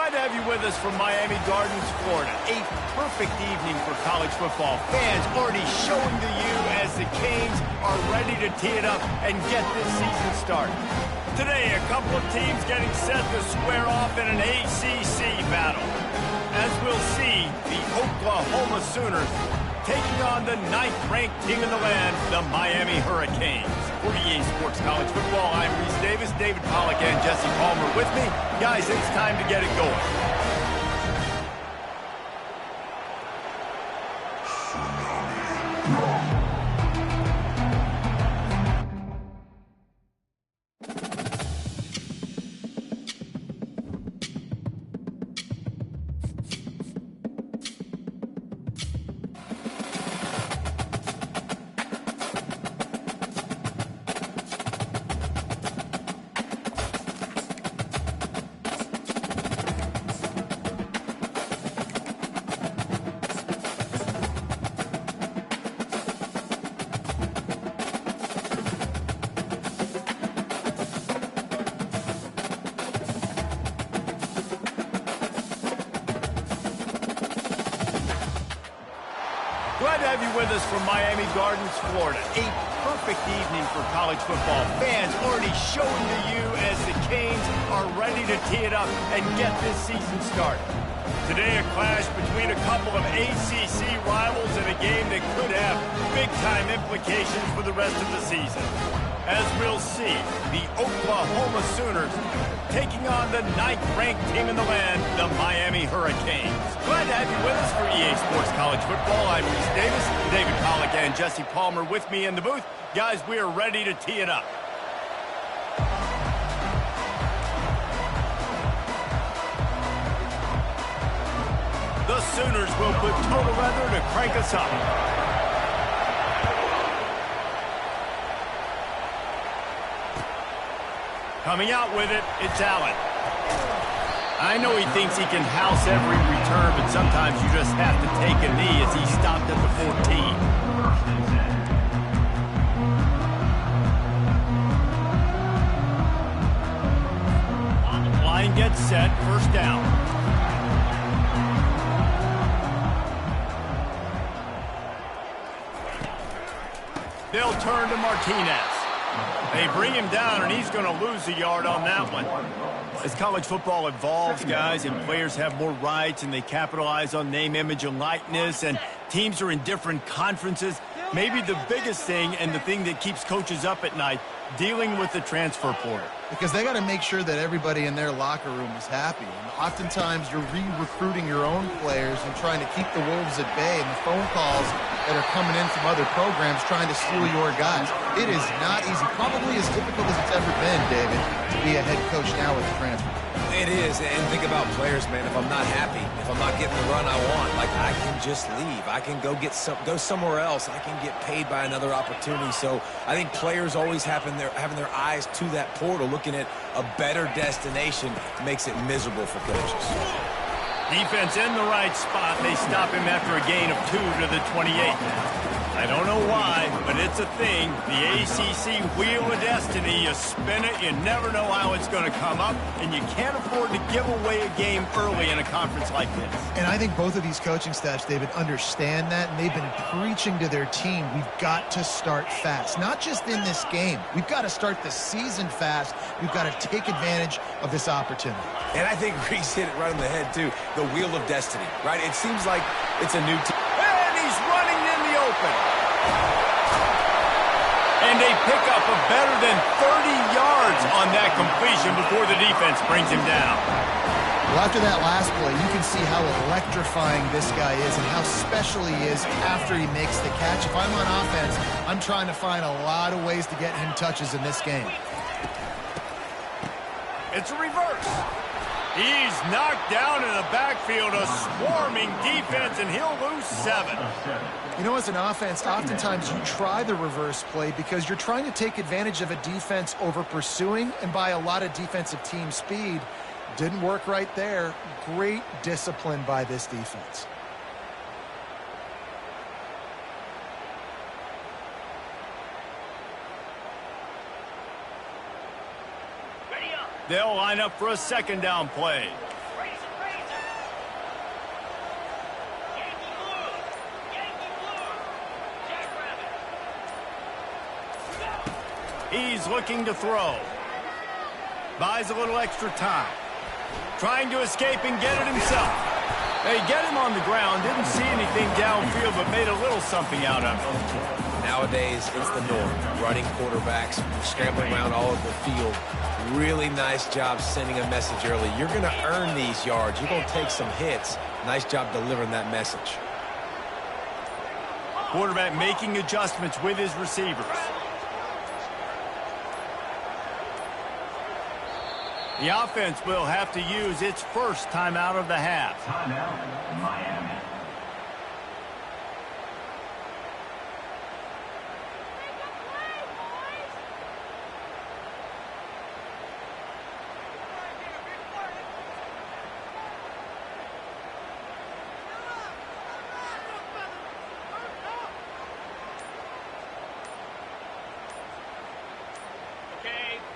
Glad to have you with us from Miami Gardens, Florida. A perfect evening for college football. Fans already showing to you as the Canes are ready to tee it up and get this season started. Today, a couple of teams getting set to square off in an ACC battle. As we'll see, the Oklahoma Sooners taking on the 9th-ranked team in the land, the Miami Hurricanes. For EA Sports College Football, I'm Reese Davis, David Pollack, and Jesse Palmer with me. Guys, it's time to get it going. Glad to have you with us from Miami Gardens, Florida. A perfect evening for college football. Fans already showing to you as the Canes are ready to tee it up and get this season started. Today, a clash between a couple of ACC rivals in a game that could have big-time implications for the rest of the season. As we'll see, the Oklahoma Sooners taking on the 9th-ranked team in the land, the Miami Hurricanes. Glad to have you with us for EA Sports College Football. I'm Reese Davis, David Pollack, and Jesse Palmer with me in the booth. Guys, we are ready to tee it up. The Sooners will put total weather to crank us up. Coming out with it, it's Allen. I know he thinks he can house every return, but sometimes you just have to take a knee as he stopped at the 14. Line gets set, first down. They'll turn to Martinez. They bring him down, and he's going to lose a yard on that one. As college football evolves, guys, and players have more rights, and they capitalize on name, image, and likeness, and teams are in different conferences, maybe the biggest thing and the thing that keeps coaches up at night, dealing with the transfer portal. Because they got to make sure that everybody in their locker room is happy. And oftentimes you're re-recruiting your own players and trying to keep the Wolves at bay, and the phone calls that are coming in from other programs trying to steal your guys. It is not easy. Probably as difficult as it's ever been, David, to be a head coach now with the transfer. It is, and think about players, man. If I'm not happy, if I'm not getting the run I want, like, I can just leave. I can go somewhere else. I can get paid by another opportunity. So I think players always having their eyes to that portal, looking at a better destination, makes it miserable for coaches. Defense in the right spot. They stop him after a gain of 2 to the 28. I don't know why, but it's a thing. The ACC Wheel of Destiny, you spin it, you never know how it's going to come up, and you can't afford to give away a game early in a conference like this. And I think both of these coaching staffs, David, understand that, and they've been preaching to their team, we've got to start fast. Not just in this game. We've got to start the season fast. We've got to take advantage of this opportunity. And I think Reese hit it right on the head, too. The Wheel of Destiny, right? It seems like it's a new team. And he's running in the open. And they pick up a better than 30 yards on that completion before the defense brings him down. Well, after that last play, you can see how electrifying this guy is and how special he is after he makes the catch. If I'm on offense, I'm trying to find a lot of ways to get him touches in this game. It's a reverse. He's knocked down in the backfield, a swarming defense, and he'll lose 7. You know, as an offense, oftentimes you try the reverse play because you're trying to take advantage of a defense over pursuing and by a lot of defensive team speed. Didn't work right there. Great discipline by this defense. They'll line up for a second down play. He's looking to throw. Buys a little extra time. Trying to escape and get it himself. They get him on the ground. Didn't see anything downfield, but made a little something out of it. Nowadays, it's the norm. Running quarterbacks, scrambling around all over the field. Really nice job sending a message early. You're going to earn these yards. You're going to take some hits. Nice job delivering that message. Quarterback making adjustments with his receivers. The offense will have to use its first timeout of the half. Timeout, Miami.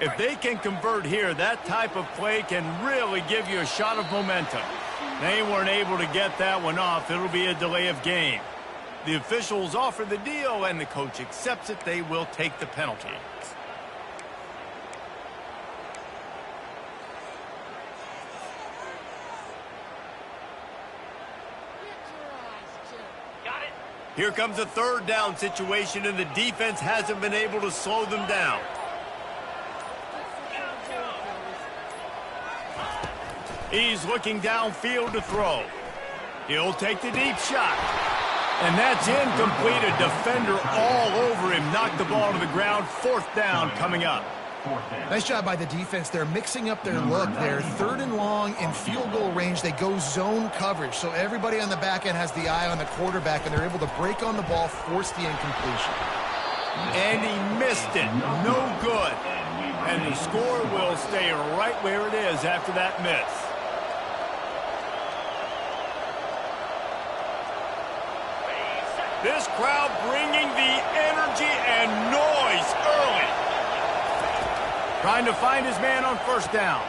If they can convert here, that type of play can really give you a shot of momentum. They weren't able to get that one off. It'll be a delay of game. The officials offer the deal, and the coach accepts it. They will take the penalty. Here comes a third down situation, and the defense hasn't been able to slow them down. He's looking downfield to throw. He'll take the deep shot. And that's incomplete. A defender all over him. Knocked the ball to the ground. Fourth down coming up. Nice job by the defense. They're mixing up their look. They're third and long in field goal range. They go zone coverage. So everybody on the back end has the eye on the quarterback, and they're able to break on the ball, force the incompletion. And he missed it. No good. And the score will stay right where it is after that miss. This crowd bringing the energy and noise early. Trying to find his man on first down.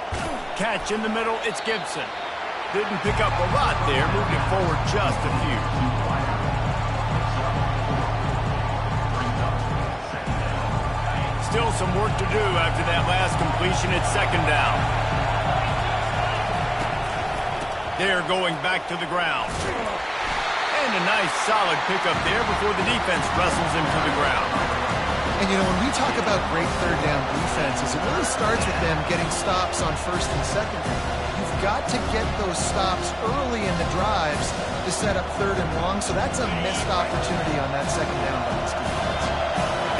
Catch in the middle, it's Gibson. Didn't pick up a lot there, moved it forward just a few. Still some work to do after that last completion at second down. They're going back to the ground. And a nice solid pickup there before the defense wrestles him to the ground. And, you know, when we talk about great third down defenses, it really starts with them getting stops on first and second down. You've got to get those stops early in the drives to set up third and long, so that's a missed opportunity on that second down by this defense.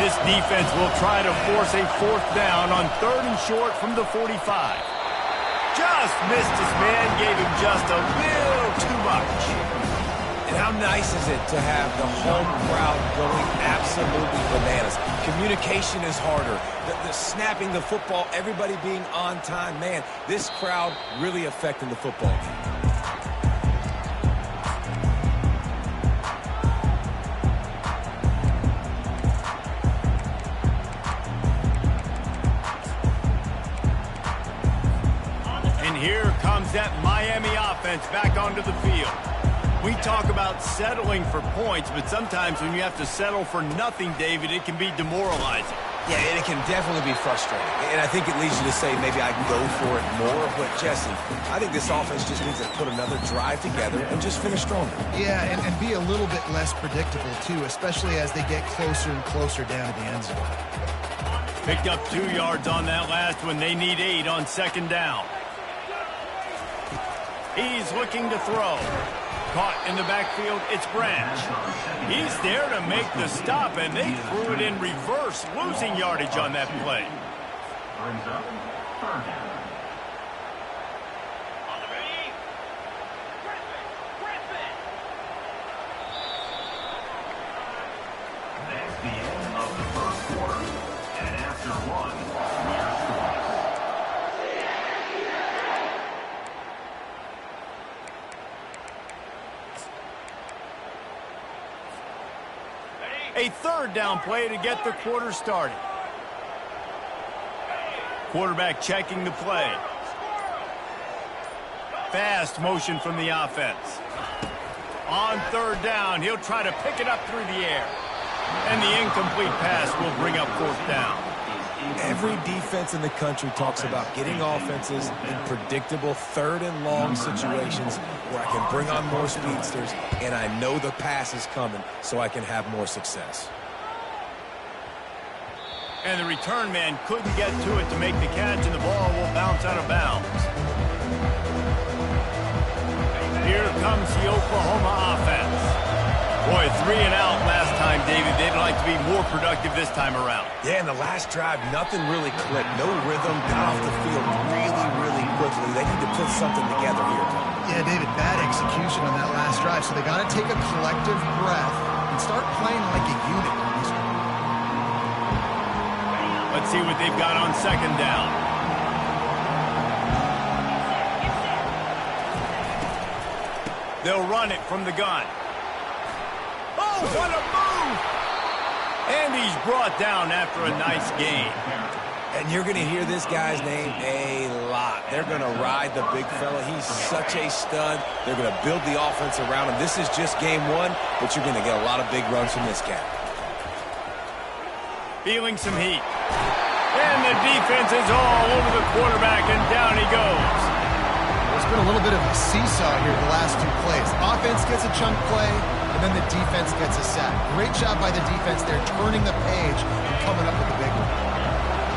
This defense will try to force a fourth down on third and short from the 45. Just missed his man, gave him just a little too much. And how nice is it to have the home crowd going absolutely bananas? Communication is harder. The snapping the football, everybody being on time. Man, this crowd really affecting the football game. And here comes that Miami offense back onto the field. We talk about settling for points, but sometimes when you have to settle for nothing, David, it can be demoralizing. Yeah, and it can definitely be frustrating. And I think it leads you to say maybe I can go for it more. But, Jesse, I think this offense just needs to put another drive together and just finish stronger. Yeah, and be a little bit less predictable, too, especially as they get closer and closer down to the end zone. Picked up 2 yards on that last one. They need 8 on second down. He's looking to throw. Caught in the backfield, it's Branch. He's there to make the stop, and they threw it in reverse, losing yardage on that play. Brings up third down. That's the end of the first quarter. And after one, we're scoring. A third down play to get the quarter started. Quarterback checking the play. Fast motion from the offense. On third down, he'll try to pick it up through the air. And the incomplete pass will bring up fourth down. Every defense in the country talks about getting offenses in predictable third and long situations where I can bring on more speedsters and I know the pass is coming so I can have more success. And the return man couldn't get to it to make the catch, and the ball will bounce out of bounds. Here comes the Oklahoma offense. Boy, 3 and out last time, David. They'd like to be more productive this time around. Yeah, in the last drive, nothing really clicked. No rhythm, got off the field really quickly. They need to put something together here. Yeah, David, bad execution on that last drive, so they got to take a collective breath and start playing like a unit on this one. Let's see what they've got on second down. They'll run it from the gun. Oh, what a move! And he's brought down after a nice gain. And you're going to hear this guy's name a lot. They're going to ride the big fella. He's such a stud. They're going to build the offense around him. This is just game one, but you're going to get a lot of big runs from this guy. Feeling some heat. And the defense is all over the quarterback, and down he goes. There's been a little bit of a seesaw here the last 2 plays. Offense gets a chunk play, and then the defense gets a sack. Great job by the defense there, turning the page and coming up with the big one.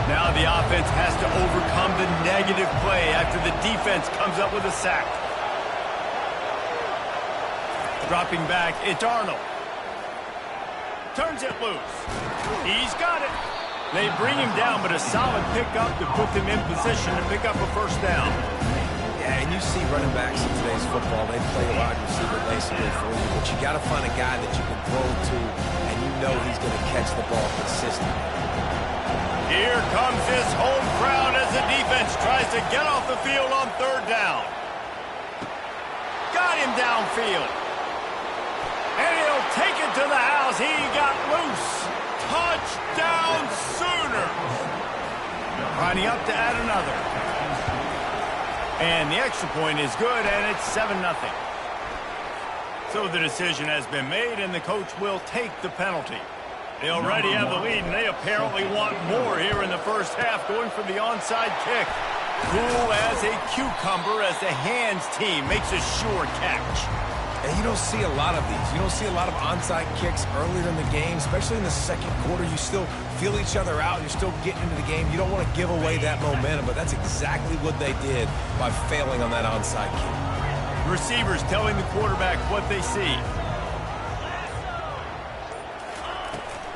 Now the offense has to overcome the negative play after the defense comes up with a sack. Dropping back, it's Arnold. Turns it loose. He's got it. They bring him down, but a solid pickup to put them in position to pick up a first down. Yeah, and you see running backs in today's football, they play a wide receiver basically for you, but you got to find a guy that you can throw to, and you know he's going to catch the ball consistently. Here comes this home crowd as the defense tries to get off the field on third down. Got him downfield. And he'll take it to the house. He got loose. Touchdown Sooners. Lining up to add another. And the extra point is good, and it's 7-0. So the decision has been made, and the coach will take the penalty. They already have the lead, and they apparently want more here in the first half, going for the onside kick. Cool as a cucumber as the hands team makes a sure catch. And you don't see a lot of these. You don't see a lot of onside kicks earlier in the game, especially in the second quarter. You still feel each other out. You're still getting into the game. You don't want to give away that momentum, but that's exactly what they did by failing on that onside kick. Receivers telling the quarterback what they see.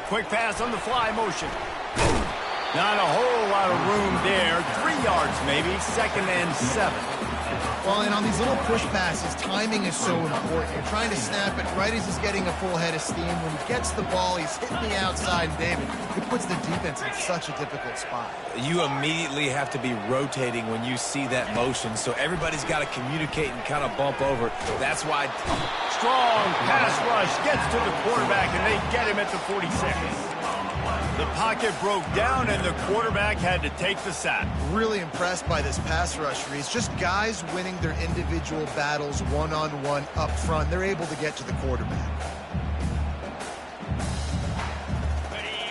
Quick pass on the fly motion. Not a whole lot of room there. 3 yards maybe, 2nd and 7. Well, and on these little push passes, timing is so important. You're trying to snap it right as he's getting a full head of steam. When he gets the ball, he's hitting the outside, and David, it puts the defense in such a difficult spot. You immediately have to be rotating when you see that motion, so everybody's got to communicate and kind of bump over. That's why strong pass rush gets to the quarterback, and they get him at the 46. The pocket broke down, and the quarterback had to take the sack. Really impressed by this pass rush, Reese. Just guys winning their individual battles one-on-one up front. They're able to get to the quarterback.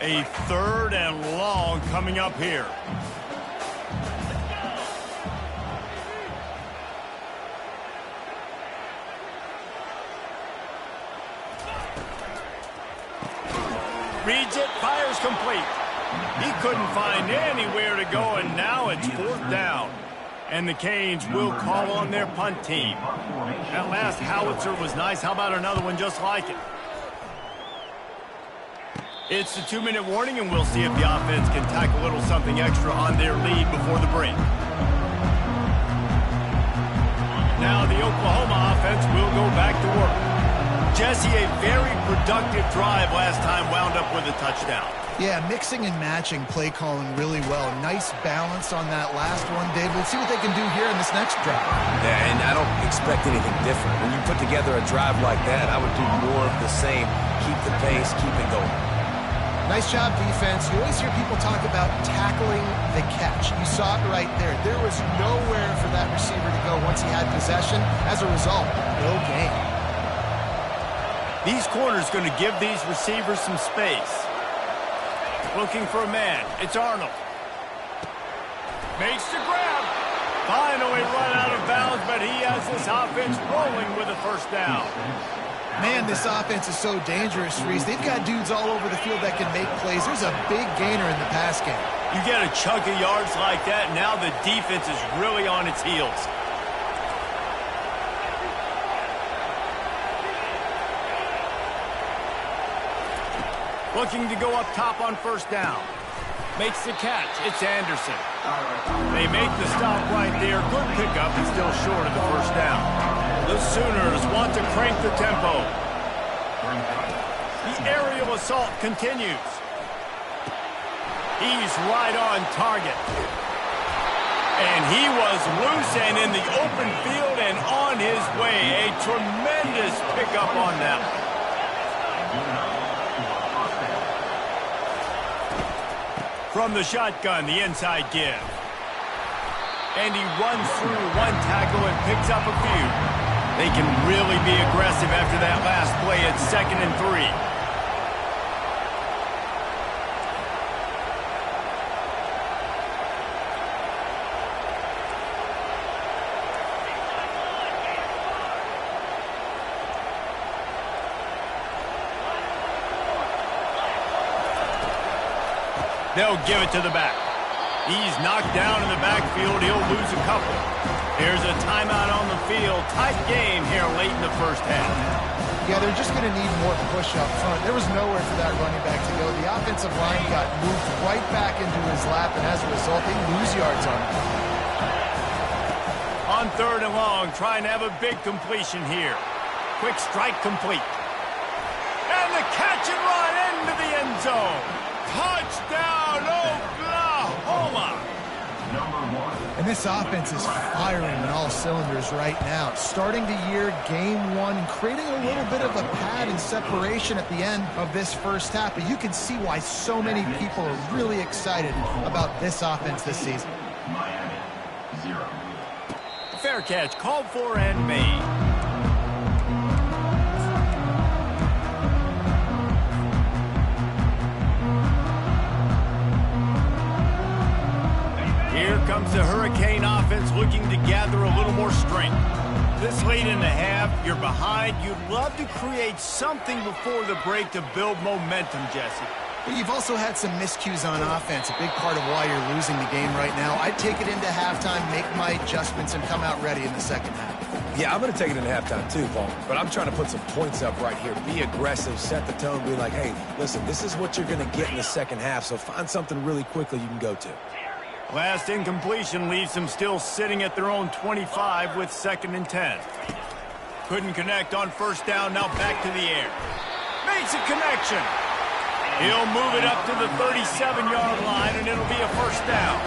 A 3rd and long coming up here. Reads it, fires complete. He couldn't find anywhere to go, and now it's 4th down. And the Canes will call on their punt team. That last howitzer was nice. How about another one just like it? It's the 2-minute warning, and we'll see if the offense can tack a little something extra on their lead before the break. Now the Oklahoma offense will go back to work. Jesse, a very productive drive last time, wound up with a touchdown. Yeah, mixing and matching play calling really well. Nice balance on that last one, Dave. Let's see what they can do here in this next drive. Yeah, and I don't expect anything different. When you put together a drive like that, I would do more of the same. Keep the pace, keep it going. Nice job, defense. You always hear people talk about tackling the catch. You saw it right there. There was nowhere for that receiver to go once he had possession. As a result, no gain. These corners going to give these receivers some space. Looking for a man. It's Arnold. Makes the grab. Finally run out of bounds, but he has this offense rolling with a first down. Man, this offense is so dangerous, Reese. They've got dudes all over the field that can make plays. There's a big gainer in the pass game. You get a chunk of yards like that, now the defense is really on its heels. Looking to go up top on first down. Makes the catch. It's Anderson. They make the stop right there. Good pickup, but still short of the first down. The Sooners want to crank the tempo. The aerial assault continues. He's right on target. And he was loose and in the open field and on his way. A tremendous pickup on that one. From the shotgun, the inside give. And he runs through one tackle and picks up a few. They can really be aggressive after that last play at 2nd and 3. They'll give it to the back. He's knocked down in the backfield. He'll lose a couple. There's a timeout on the field. Tight game here late in the first half. Yeah, they're just going to need more push up front. There was nowhere for that running back to go. The offensive line got moved right back into his lap, and as a result, they lose yards on him. On 3rd and long, trying to have a big completion here. Quick strike complete. And the catch and run into the end zone. Touchdown, Oklahoma! And this offense is firing on all cylinders right now. Starting the year, game 1, creating a little bit of a pad and separation at the end of this first half. But you can see why so many people are really excited about this offense this season. Miami, 0. Fair catch, called for and made. Here comes the Hurricane offense looking to gather a little more strength. This late in the half, you're behind. You'd love to create something before the break to build momentum, Jesse. But you've also had some miscues on offense, a big part of why you're losing the game right now. I'd take it into halftime, make my adjustments, and come out ready in the second half. Yeah, I'm going to take it into halftime too, Paul. But I'm trying to put some points up right here. Be aggressive, set the tone, be like, hey, listen, this is what you're going to get in the second half, so find something really quickly you can go to. Last incompletion leaves them still sitting at their own 25 with 2nd and 10. Couldn't connect on first down, now back to the air. Makes a connection. He'll move it up to the 37-yard line, and it'll be a first down.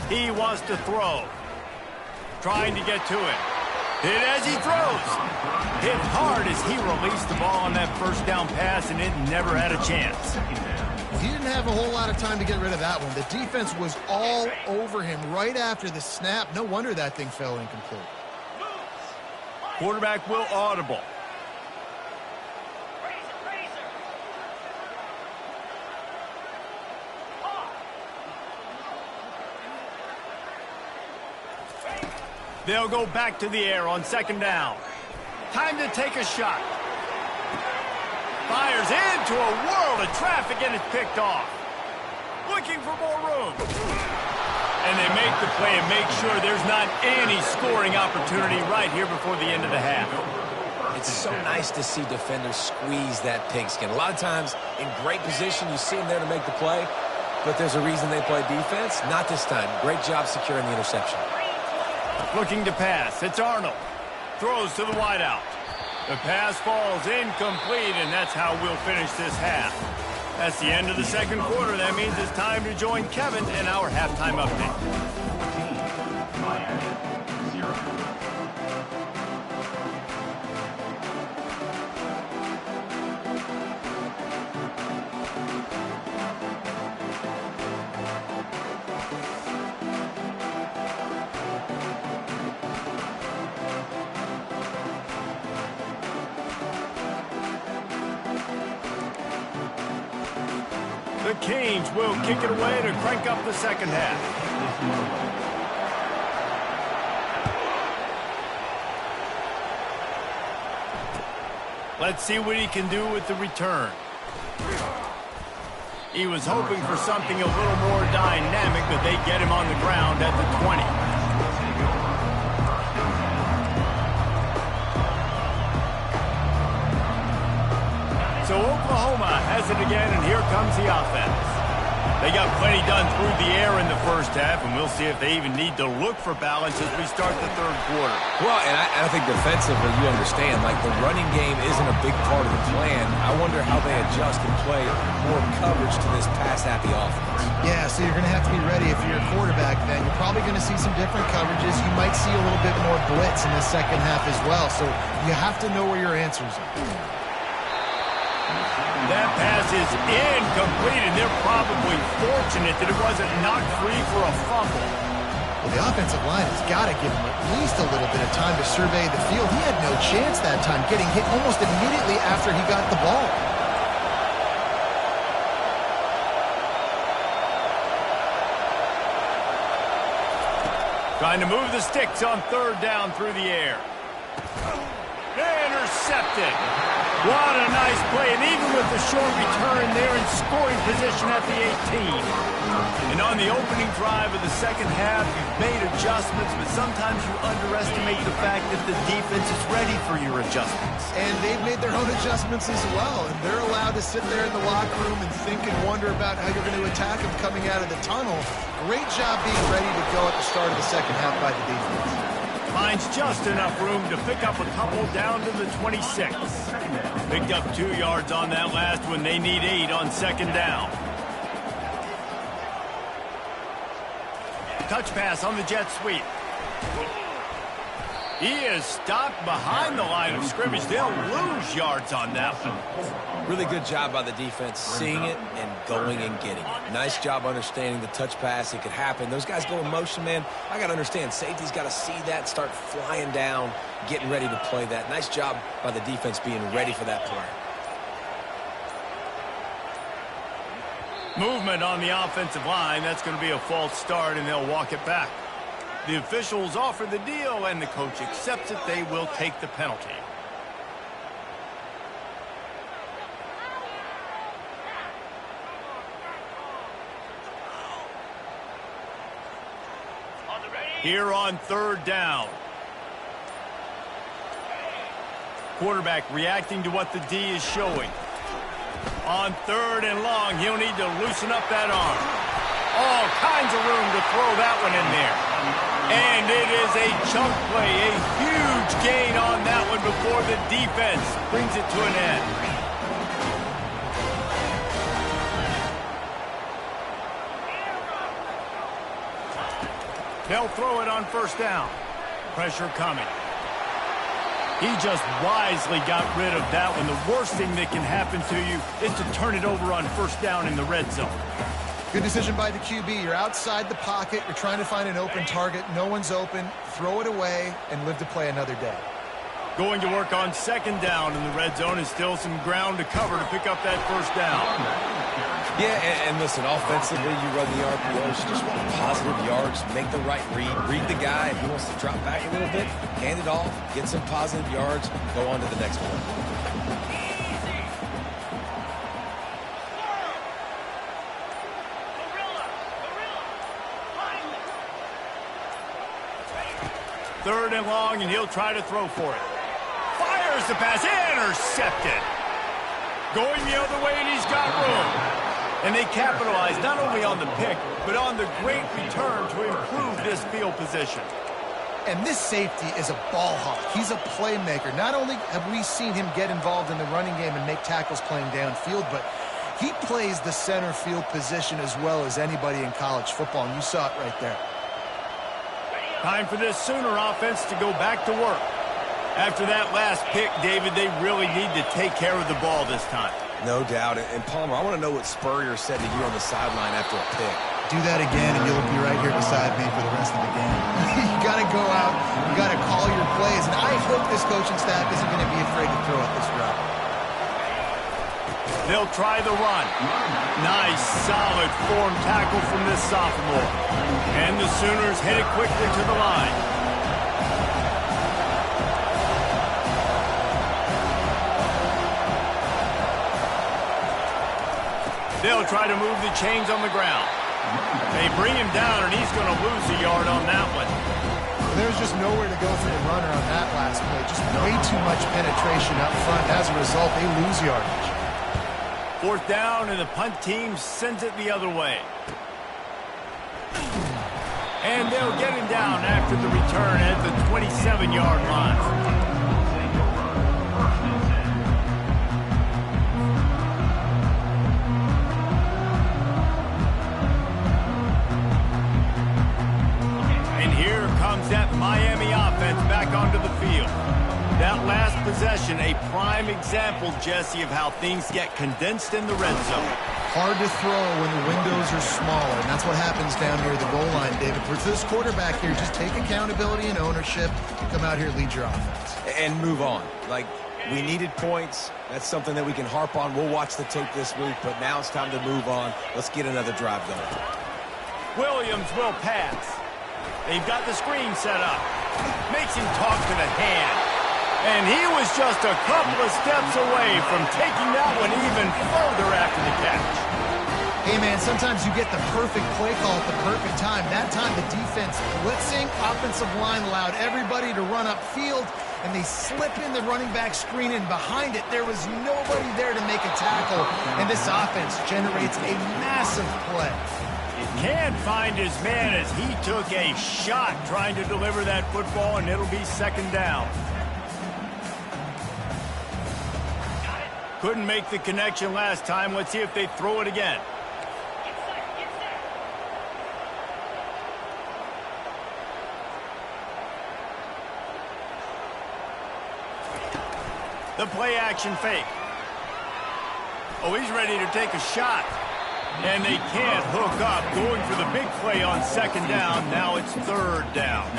He wants to throw. Trying to get to it. Hit as he throws. Hit hard as he released the ball on that first down pass, and it never had a chance. He didn't have a whole lot of time to get rid of that one. The defense was all over him right after the snap. No wonder that thing fell incomplete. Quarterback will audible. They'll go back to the air on 2nd down. Time to take a shot. Fires into a world of traffic, and it's picked off. Looking for more room. And they make the play and make sure there's not any scoring opportunity right here before the end of the half. It's so nice to see defenders squeeze that pigskin. A lot of times, in great position, you see them there to make the play, but there's a reason they play defense. Not this time. Great job securing the interception. Looking to pass. It's Arnold. Throws to the wideout. The pass falls incomplete, and that's how we'll finish this half. That's the end of the second quarter. That means it's time to join Kevin in our halftime update. Miami, 0. The Canes will kick it away to crank up the second half. Let's see what he can do with the return. He was hoping for something a little more dynamic, but they get him on the ground at the 20. So Oklahoma has it again, and here comes the offense. They got plenty done through the air in the first half, and we'll see if they even need to look for balance as we start the third quarter. Well, and I think defensively, you understand, like the running game isn't a big part of the plan. I wonder how they adjust and play more coverage to this pass-happy offense. Yeah, so you're going to have to be ready if you're a quarterback then. You're probably going to see some different coverages. You might see a little bit more blitz in the second half as well, so you have to know where your answers are. That pass is incomplete, and they're probably fortunate that it wasn't knocked free for a fumble. Well, the offensive line has got to give him at least a little bit of time to survey the field. He had no chance that time, getting hit almost immediately after he got the ball. Trying to move the sticks on third down through the air. Intercepted. What a nice play, and even with the short return, they're in scoring position at the 18. And on the opening drive of the second half, you've made adjustments, but sometimes you underestimate the fact that the defense is ready for your adjustments. And they've made their own adjustments as well, and they're allowed to sit there in the locker room and think and wonder about how you're going to attack them coming out of the tunnel. Great job being ready to go at the start of the second half by the defense. Finds just enough room to pick up a couple down to the 26. Picked up 2 yards on that last one. They need 8 on second down. Touch pass on the jet sweep. He is stopped behind the line of scrimmage. They'll lose yards on that one. Really good job by the defense, seeing it and going and getting it. Nice job understanding the touch pass. It could happen. Those guys go in motion, man. I got to understand, safety's got to see that, start flying down, getting ready to play that. Nice job by the defense being ready for that play. Movement on the offensive line. That's going to be a false start, and they'll walk it back. The officials offer the deal, and the coach accepts it. They will take the penalty. Here on third down. Quarterback reacting to what the D is showing. On third and long, he'll need to loosen up that arm. All kinds of room to throw that one in there. And it is a chunk play, a huge gain on that one before the defense brings it to an end. They'll throw it on first down. Pressure coming. He just wisely got rid of that one. The worst thing that can happen to you is to turn it over on first down in the red zone. Good decision by the QB. You're outside the pocket. You're trying to find an open target. No one's open. Throw it away and live to play another day. Going to work on second down in the red zone, and still some ground to cover to pick up that first down. Yeah, and listen, offensively, you run the RPOs, you just want positive yards, make the right read the guy. If he wants to drop back a little bit, hand it off, get some positive yards, go on to the next one. Third and long, and he'll try to throw for it. Fires the pass, intercepted. Going the other way, and he's got room. And they capitalize not only on the pick, but on the great return to improve this field position. And this safety is a ball hawk. He's a playmaker. Not only have we seen him get involved in the running game and make tackles playing downfield, but he plays the center field position as well as anybody in college football, and you saw it right there. Time for this Sooner offense to go back to work. After that last pick, David, they really need to take care of the ball this time. No doubt. And Palmer, I want to know what Spurrier said to you on the sideline after a pick. Do that again, and you'll be right here beside me for the rest of the game. You got to go out. You got to call your plays. And I hope this coaching staff isn't going to be afraid to throw at this route. They'll try the run. Nice, solid form tackle from this sophomore. And the Sooners head it quickly to the line. They'll try to move the chains on the ground. They bring him down, and he's going to lose a yard on that one. There's just nowhere to go for the runner on that last play. Just way too much penetration up front. As a result, they lose yardage. 4th down, and the punt team sends it the other way. And they'll get him down after the return at the 27-yard line. That Miami offense back onto the field. That last possession, a prime example, Jesse, of how things get condensed in the red zone. Hard to throw when the windows are smaller, and that's what happens down near the goal line, David. For this quarterback here, just take accountability and ownership and come out here and lead your offense. And move on. Like, we needed points. That's something that we can harp on. We'll watch the tape this week, but now it's time to move on. Let's get another drive going. Williams will pass. They've got the screen set up. Makes him talk to the hand. And he was just a couple of steps away from taking that one even further after the catch. Hey, man, sometimes you get the perfect play call at the perfect time. That time the defense blitzing, offensive line allowed everybody to run upfield, and they slip in the running back screen, and behind it there was nobody there to make a tackle, and this offense generates a massive play. Can't find his man as he took a shot trying to deliver that football, and it'll be 2nd down. Couldn't make the connection last time. Let's see if they throw it again. The play action fake. Oh, he's ready to take a shot. And they can't hook up. Going for the big play on 2nd down. Now it's 3rd down.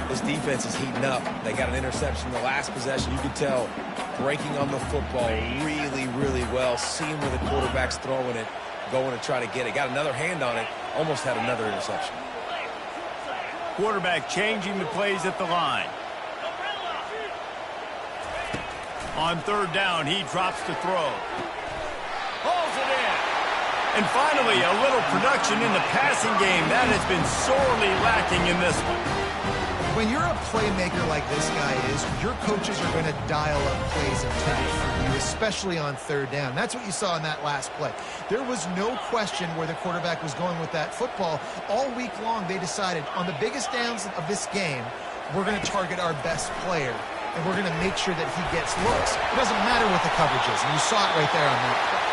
This defense is heating up. They got an interception in the last possession. You could tell breaking on the football really, really well. Seeing where the quarterback's throwing it, going to try to get it. Got another hand on it. Almost had another interception. Quarterback changing the plays at the line. On 3rd down, he drops to throw. Pulls it in. And finally, a little production in the passing game. That has been sorely lacking in this one. When you're a playmaker like this guy is, your coaches are going to dial up plays intended for you, especially on 3rd down. That's what you saw in that last play. There was no question where the quarterback was going with that football. All week long, they decided on the biggest downs of this game, we're going to target our best player, and we're going to make sure that he gets looks. It doesn't matter what the coverage is, and you saw it right there on that play.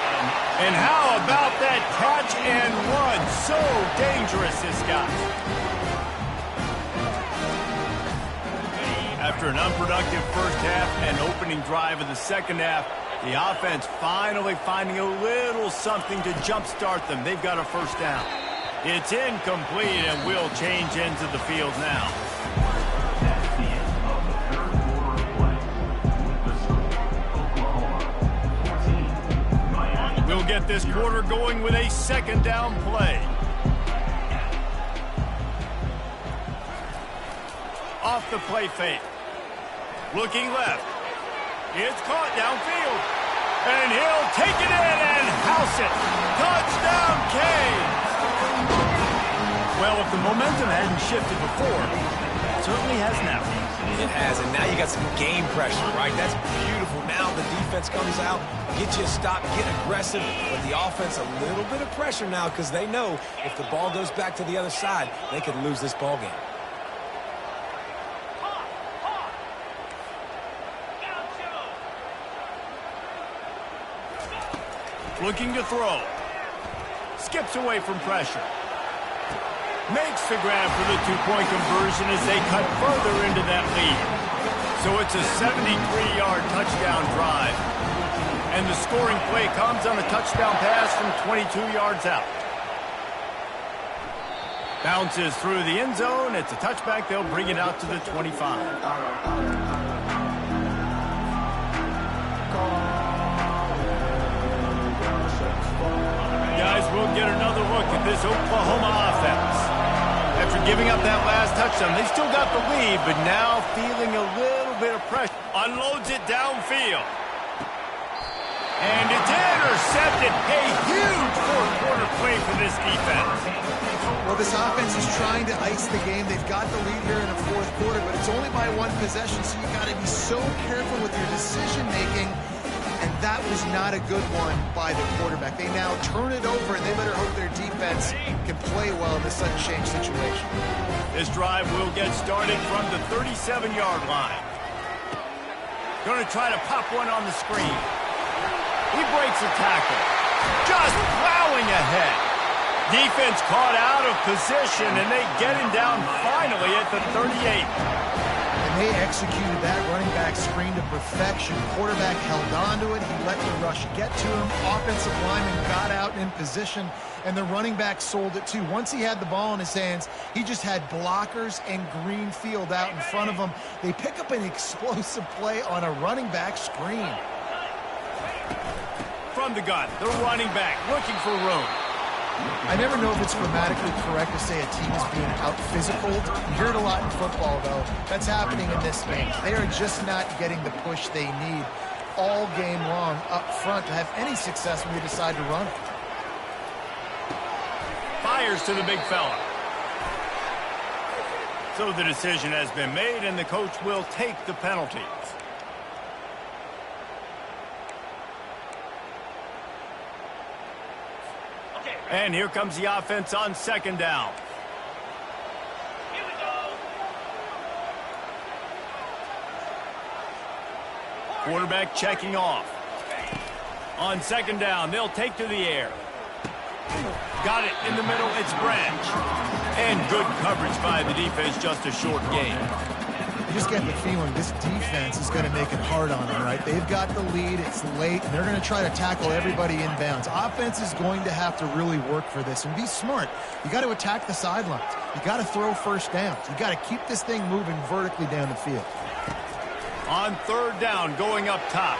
And how about that catch and run? So dangerous, this guy. After an unproductive first half and opening drive of the 2nd half, the offense finally finding a little something to jumpstart them. They've got a 1st down. It's incomplete, and will change ends of the field now. That's the end of the 3rd quarter of play. With the score, Oklahoma 14, Miami. We'll get this quarter going with a 2nd down play. Off the play fake. Looking left. It's caught downfield. And he'll take it in and house it. Touchdown, Canes! Well, if the momentum hadn't shifted before, it certainly has now. It has, and now you got some game pressure, right? That's beautiful. Now the defense comes out, get you a stop, get aggressive, but the offense a little bit of pressure now because they know if the ball goes back to the other side, they could lose this ball game. Looking to throw. Skips away from pressure. Makes the grab for the 2-point conversion as they cut further into that lead. So it's a 73-yard touchdown drive. And the scoring play comes on a touchdown pass from 22 yards out. Bounces through the end zone. It's a touchback. They'll bring it out to the 25. get another look at this Oklahoma offense. After giving up that last touchdown, they still got the lead, but now feeling a little bit of pressure. Unloads it downfield. And it's intercepted. A huge fourth-quarter play for this defense. Well, this offense is trying to ice the game. They've got the lead here in the fourth quarter, but it's only by one possession, so you got to be so careful with your decision-making. And that was not a good one by the quarterback. They now turn it over, and they better hope their defense can play well in this sudden change situation. This drive will get started from the 37-yard line. Going to try to pop one on the screen. He breaks a tackle. Just plowing ahead. Defense caught out of position, and they get him down finally at the 38. And they executed that running back screen to perfection. Quarterback held on to it. He let the rush get to him. Offensive lineman got out in position, and the running back sold it too. Once he had the ball in his hands, he just had blockers and green field out in front of him. They pick up an explosive play on a running back screen. From the gun, the running back looking for room. I never know if it's grammatically correct to say a team is being out-physical. You hear it a lot in football, though. That's happening in this game. They are just not getting the push they need all game long up front to have any success when they decide to run. Fires to the big fella. So the decision has been made, and the coach will take the penalties. And here comes the offense on second down. Here we go. Quarterback checking off. On second down, they'll take to the air. Got it in the middle, it's Branch. And good coverage by the defense, just a short gain. You just get the feeling this defense is going to make it hard on them, right? They've got the lead, it's late, and they're going to try to tackle everybody inbounds. Offense is going to have to really work for this and be smart. You got to attack the sidelines. You got to throw first downs. You got to keep this thing moving vertically down the field. On third down, going up top.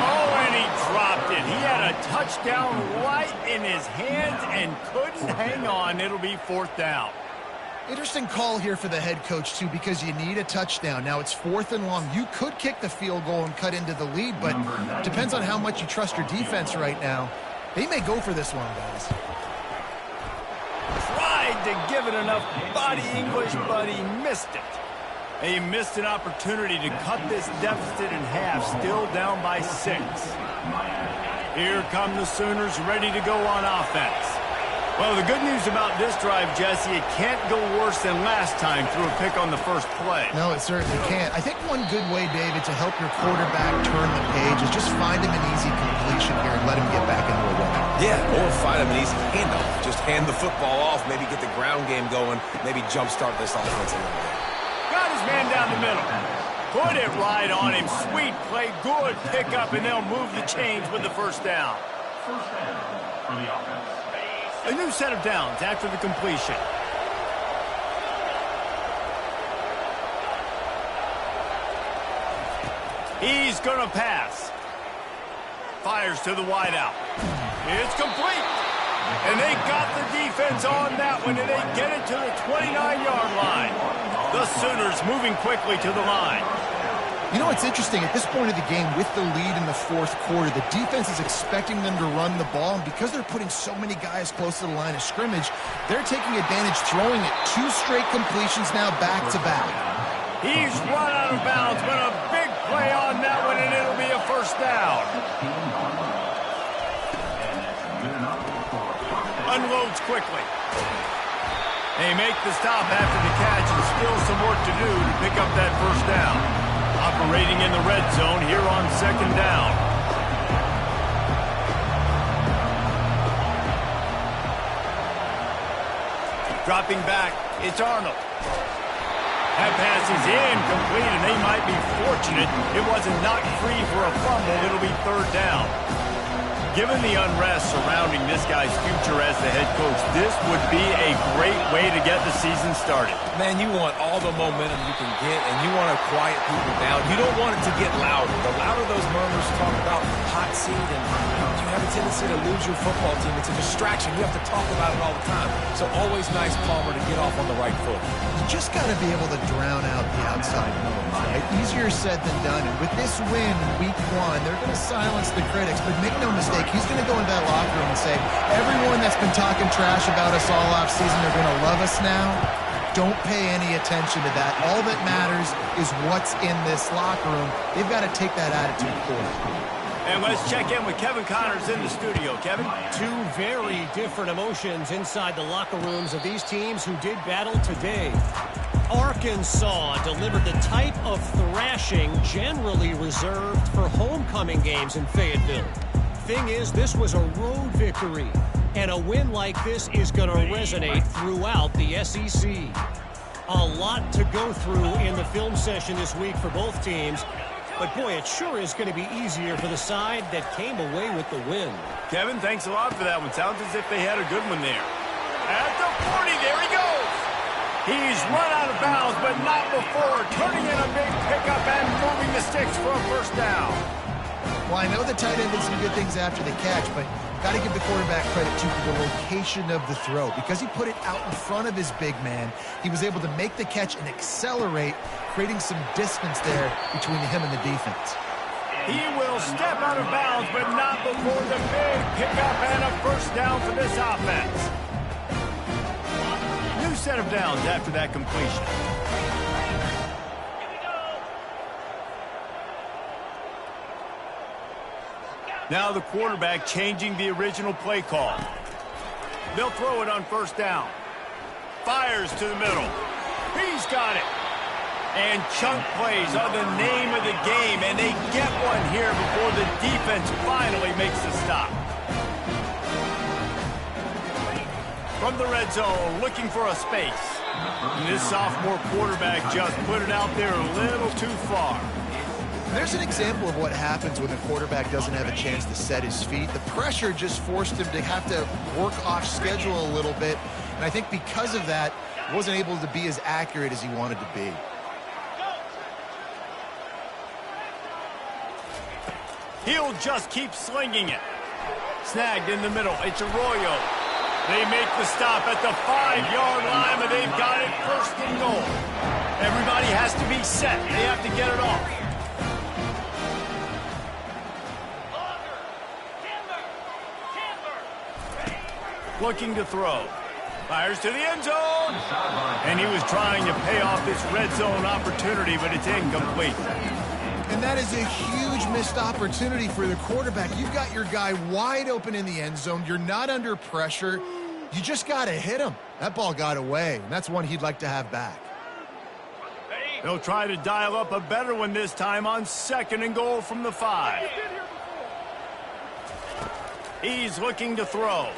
Oh, and he dropped it. He had a touchdown right in his hands and couldn't hang on. It'll be fourth down. Interesting call here for the head coach, too, because you need a touchdown. Now, it's fourth and long. You could kick the field goal and cut into the lead, but depends on how much you trust your defense right now. They may go for this one, guys. Tried to give it enough body English, but he missed it. He missed an opportunity to cut this deficit in half, still down by 6. Here come the Sooners ready to go on offense. Well, the good news about this drive, Jesse, it can't go worse than last time through a pick on the first play. No, it certainly can't. I think one good way, David, to help your quarterback turn the page is just find him an easy completion here and let him get back into a run. Yeah, or find him an easy handoff. Just hand the football off, maybe get the ground game going, maybe jumpstart this offense a little bit. Got his man down the middle. Put it right on him. Sweet play, good pickup, and they'll move the chains with the first down. First down for the offense. A new set of downs after the completion. He's going to pass. Fires to the wideout. It's complete. And they got the defense on that one, and they get it to the 29-yard line. The Sooners moving quickly to the line. You know, it's interesting. At this point of the game, with the lead in the fourth quarter, the defense is expecting them to run the ball, and because they're putting so many guys close to the line of scrimmage, they're taking advantage, throwing it 2 straight completions now back-to-back. He's run out of bounds, but a big play on that one, and it'll be a first down. Unloads quickly. They make the stop after the catch, and still some work to do to pick up that first down. Operating in the red zone here on second down. Dropping back, it's Arnold. That pass is incomplete, and they might be fortunate it wasn't knocked free for a fumble. It'll be third down. given the unrest surrounding this guy's future as the head coach, this would be a great way to get the season started. Man, you want all the momentum you can get, and you want to quiet people down. You don't want it to get louder. The louder those murmurs talk about hot seat, and you have a tendency to lose your football team. It's a distraction. You have to talk about it all the time. So always nice, Palmer, to get off on the right foot. You just got to be able to drown out the outside noise, right? Easier said than done. And with this win week 1, they're going to silence the critics. But make no mistake, he's going to go into that locker room and say, everyone that's been talking trash about us all off season, they're going to love us now. Don't pay any attention to that. All that matters is what's in this locker room. They've got to take that attitude forward. And let's check in with Kevin Connors in the studio. Kevin? Two very different emotions inside the locker rooms of these teams who did battle today. Arkansas delivered the type of thrashing generally reserved for homecoming games in Fayetteville. Thing is, this was a road victory, and a win like this is going to resonate throughout the SEC. A lot to go through in the film session this week for both teams, but boy, it sure is going to be easier for the side that came away with the win. Kevin, thanks a lot for that one. Sounds as if they had a good one there. At the 40, there he goes. He's run out of bounds, but not before turning in a big pickup and moving the sticks for a first down. Well, I know the tight end did some good things after the catch, but got to give the quarterback credit to the location of the throw. Because he put it out in front of his big man, he was able to make the catch and accelerate, creating some distance there between him and the defense. He will step out of bounds, but not before the big pickup and a first down for this offense. New set of downs after that completion. Now the quarterback changing the original play call. They'll throw it on first down. Fires to the middle. He's got it. And chunk plays are the name of the game, and they get one here before the defense finally makes the stop. From the red zone, looking for a space. And this sophomore quarterback just put it out there a little too far. There's an example of what happens when the quarterback doesn't have a chance to set his feet. The pressure just forced him to have to work off schedule a little bit. And I think because of that, wasn't able to be as accurate as he wanted to be. He'll just keep slinging it. Snagged in the middle. It's Arroyo. They make the stop at the 5-yard line, but they've got it first and goal. Everybody has to be set. They have to get it off. Looking to throw. Fires to the end zone. And he was trying to pay off this red zone opportunity, but it's incomplete. And that is a huge missed opportunity for the quarterback. You've got your guy wide open in the end zone. You're not under pressure. You just got to hit him. That ball got away, and that's one he'd like to have back. They'll try to dial up a better one this time on second and goal from the 5. He's looking to throw.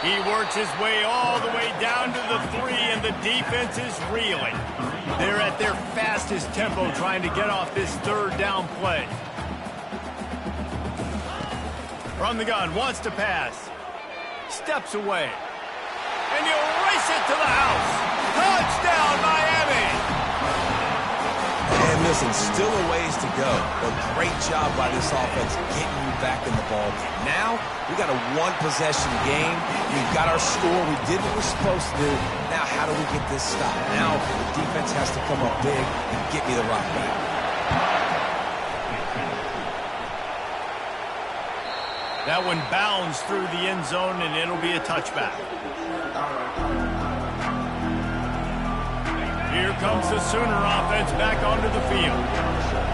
He works his way all the way down to the 3, and the defense is reeling. They're at their fastest tempo trying to get off this third down play. From the gun, wants to pass. Steps away. And he'll race it to the house. Touchdown, Miami! And listen, still a ways to go, but great job by this offense getting you back in the ball game. Now, we got a one-possession game. We've got our score. We did what we're supposed to do. Now, how do we get this stop? Now, the defense has to come up big and get me the rock back. That one bounds through the end zone, and it'll be a touchback. Here comes the Sooner offense back onto the field.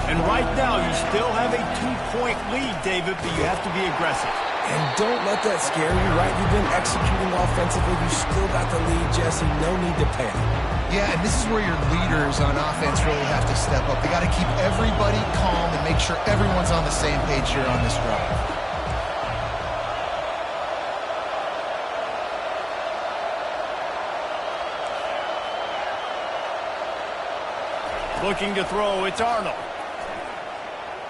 And right now, you still have a 2-point lead, David, but you have to be aggressive. And don't let that scare you, right? You've been executing offensively. You still got the lead, Jesse. No need to panic. Yeah, and this is where your leaders on offense really have to step up. They got to keep everybody calm and make sure everyone's on the same page here on this drive. Looking to throw, it's Arnold.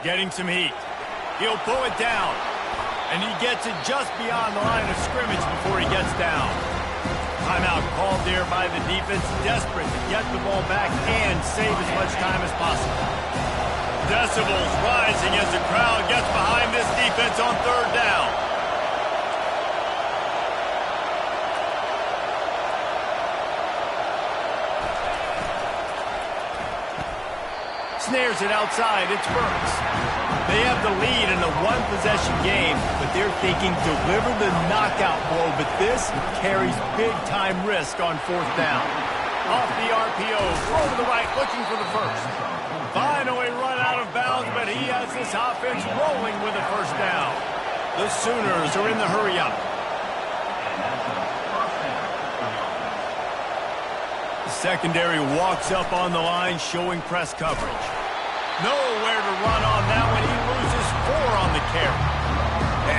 Getting some heat. He'll pull it down. And he gets it just beyond the line of scrimmage before he gets down. Timeout called there by the defense, desperate to get the ball back and save as much time as possible. Decibels rising as the crowd gets behind this defense on third down. Snares it outside. It's Burks. They have the lead in a one-possession game, but they're thinking deliver the knockout blow, but this carries big-time risk on fourth down. Off the RPO, throw to the right, looking for the first. Finally run out of bounds, but he has this offense rolling with a first down. The Sooners are in the hurry-up. The secondary walks up on the line, showing press coverage. Nowhere to run on that one. He loses 4 on the carry.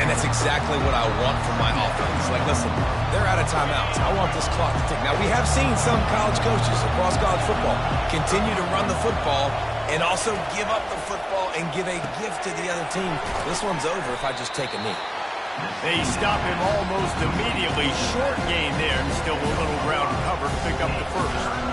And that's exactly what I want from my offense. Like, listen, they're out of timeouts. I want this clock to tick. Now, we have seen some college coaches across college football continue to run the football and also give up the football and give a gift to the other team. This one's over if I just take a knee. They stop him almost immediately. Short gain there, and still a little ground cover to pick up the first.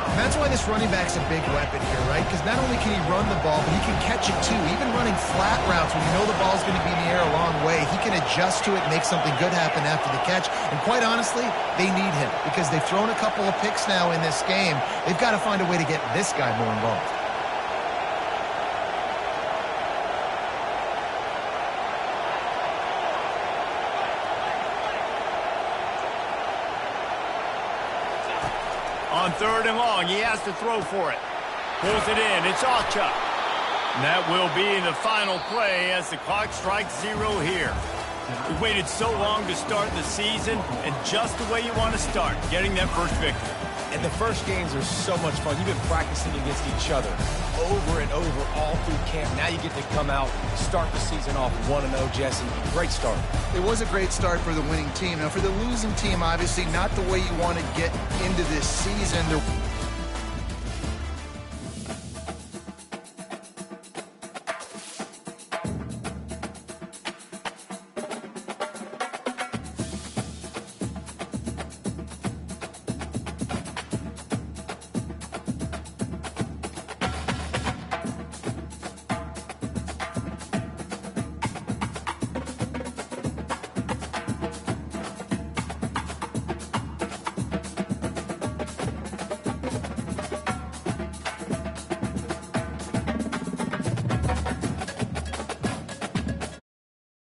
And that's why this running back's a big weapon here, right? Because not only can he run the ball, but he can catch it too. Even running flat routes when you know the ball's going to be in the air a long way, he can adjust to it and make something good happen after the catch. And quite honestly, they need him because they've thrown a couple of picks now in this game. They've got to find a way to get this guy more involved. On third and long, he has to throw for it. Pulls it in. It's Achuk. And that will be the final play as the clock strikes 0 here. We waited so long to start the season, and just the way you want to start, getting that first victory. And the first games are so much fun. You've been practicing against each other over and over all through camp. Now you get to come out, start the season off 1-0, Jesse. Great start. It was a great start for the winning team. Now, for the losing team, obviously not the way you want to get into this season.